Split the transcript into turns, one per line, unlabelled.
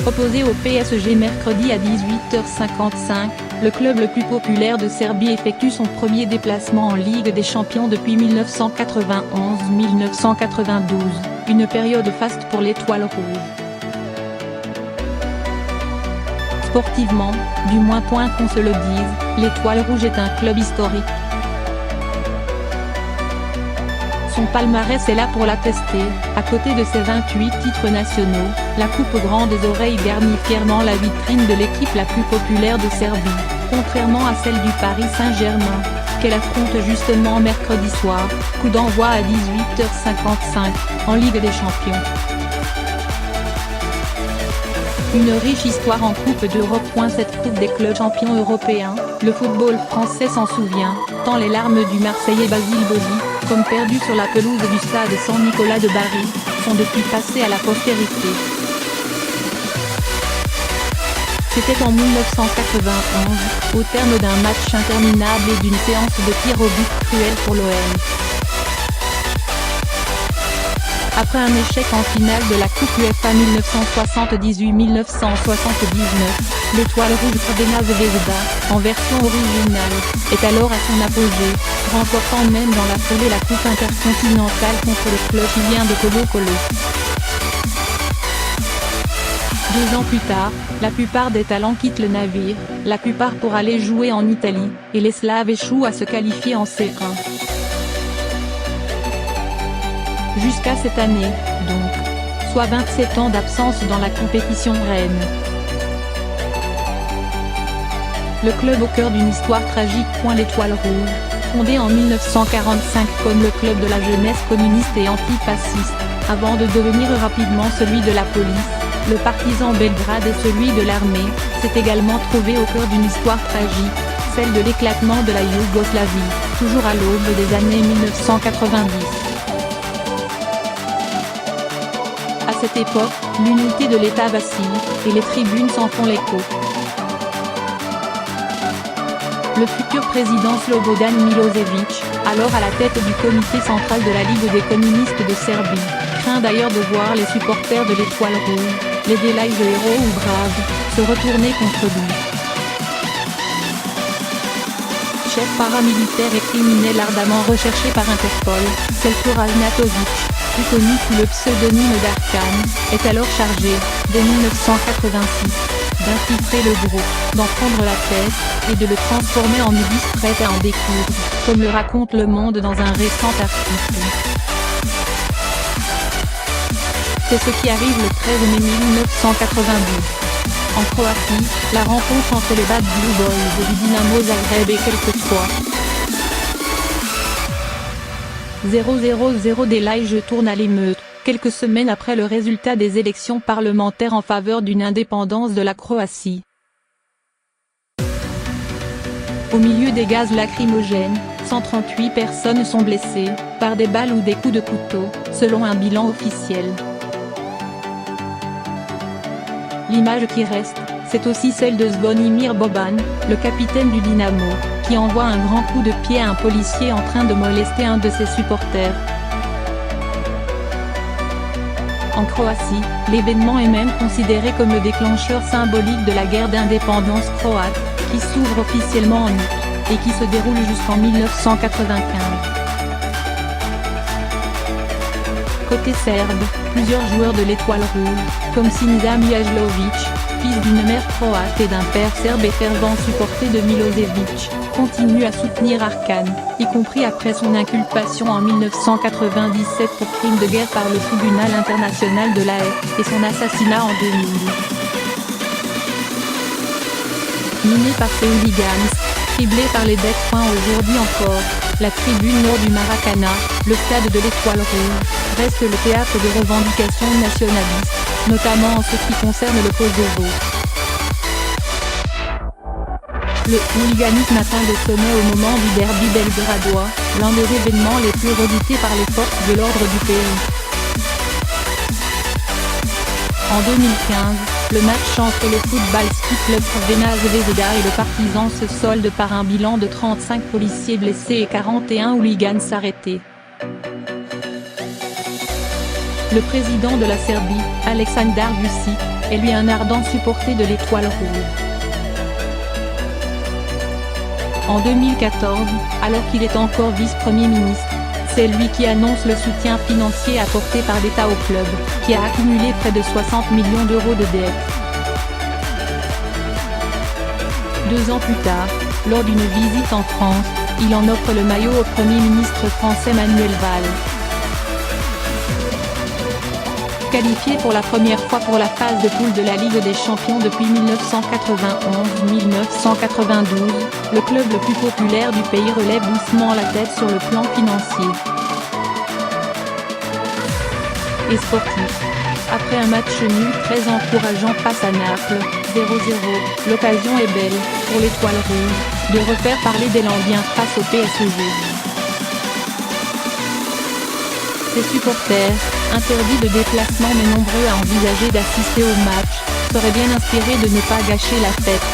Opposé au PSG mercredi à 18h55, le club le plus populaire de Serbie effectue son premier déplacement en Ligue des Champions depuis 1991-1992, une période faste pour l'Étoile rouge. Sportivement, du moins point qu'on se le dise, l'Étoile rouge est un club historique. Son palmarès est là pour l'attester, à côté de ses 28 titres nationaux, la coupe aux grandes oreilles garnit fièrement la vitrine de l'équipe la plus populaire de Serbie, contrairement à celle du Paris Saint-Germain, qu'elle affronte justement mercredi soir, coup d'envoi à 18h55, en Ligue des Champions. Une riche histoire en Coupe d'Europe. Cette coupe des clubs champions européens, le football français s'en souvient, tant les larmes du Marseillais Basile Boli, comme perdu sur la pelouse du stade Saint-Nicolas de Bari, sont depuis passées à la postérité. C'était en 1991, au terme d'un match interminable et d'une séance de tirs au but cruel pour l'OM. Après un échec en finale de la Coupe UEFA 1978-1979, l'Étoile rouge Crvena Zvezda, en version originale, est alors à son apogée, remportant même dans la foulée la Coupe intercontinentale contre le club chilien de Colo-Colo. 2 ans plus tard, la plupart des talents quittent le navire, la plupart pour aller jouer en Italie, et les Slaves échouent à se qualifier en C1. Jusqu'à cette année, donc. Soit 27 ans d'absence dans la compétition reine. Le club au cœur d'une histoire tragique. L'Étoile rouge, fondé en 1945 comme le club de la jeunesse communiste et antifasciste, avant de devenir rapidement celui de la police, le partisan Belgrade et celui de l'armée, s'est également trouvé au cœur d'une histoire tragique, celle de l'éclatement de la Yougoslavie, toujours à l'aube des années 1990. À cette époque, l'unité de l'État vacille, et les tribunes s'en font l'écho. Le futur président Slobodan Milošević, alors à la tête du comité central de la Ligue des communistes de Serbie, craint d'ailleurs de voir les supporters de l'Étoile rouge, les Delajeux ou braves, se retourner contre lui. Chef paramilitaire et criminel ardemment recherché par Interpol, Željko Ražnatović, plus connu sous le pseudonyme d'Arkan, est alors chargé, dès 1986, d'infiltrer le groupe, d'en prendre la tête, et de le transformer en milice prête à en découdre, comme le raconte Le Monde dans un récent article. C'est ce qui arrive le 13 mai 1992. En Croatie, la rencontre entre les Bad Blue Boys et du Dinamo Zagreb est quelquefois 0-0-0. Delajeux tourne à l'émeute, quelques semaines après le résultat des élections parlementaires en faveur d'une indépendance de la Croatie. Au milieu des gaz lacrymogènes, 138 personnes sont blessées, par des balles ou des coups de couteau, selon un bilan officiel. L'image qui reste, c'est aussi celle de Zvonimir Boban, le capitaine du Dinamo, qui envoie un grand coup de pied à un policier en train de molester un de ses supporters. En Croatie, l'événement est même considéré comme le déclencheur symbolique de la guerre d'indépendance croate, qui s'ouvre officiellement en août, et qui se déroule jusqu'en 1995. Côté serbe, plusieurs joueurs de l'Étoile rouge, comme Sinisa Mijajlović, fils d'une mère croate et d'un père serbe et fervent supporter de Milošević, continuent à soutenir Arkan, y compris après son inculpation en 1997 pour crime de guerre par le tribunal international de La Haye, et son assassinat en 2000. Miné par ses hooligans, criblé par les dettes. Aujourd'hui encore, la tribune nord du Maracana, le stade de l'Étoile rouge, reste le théâtre de revendications nationalistes, notamment en ce qui concerne le Kosovo. Le hooliganisme atteint le sommet au moment du derby belgradois, l'un des événements les plus redoutés par les forces de l'ordre du pays. En 2015, le match entre le Football Ski Club Crvena Zvezda et le Partizan se solde par un bilan de 35 policiers blessés et 41 hooligans arrêtés. Le président de la Serbie, Aleksandar Vučić, est lui un ardent supporter de l'Étoile rouge. En 2014, alors qu'il est encore vice-premier ministre, c'est lui qui annonce le soutien financier apporté par l'État au club, qui a accumulé près de 60 millions d'euros de dettes. 2 ans plus tard, lors d'une visite en France, il en offre le maillot au Premier ministre français Manuel Valls. Qualifié pour la première fois pour la phase de poule de la Ligue des Champions depuis 1991-1992, le club le plus populaire du pays relève doucement la tête sur le plan financier et sportif. Après un match nul très encourageant face à Naples, 0-0, l'occasion est belle, pour l'Étoile rouge, de refaire parler des Lambiens face au PSG. Ses supporters, interdits de déplacement mais nombreux à envisager d'assister au match, seraient bien inspirés de ne pas gâcher la fête.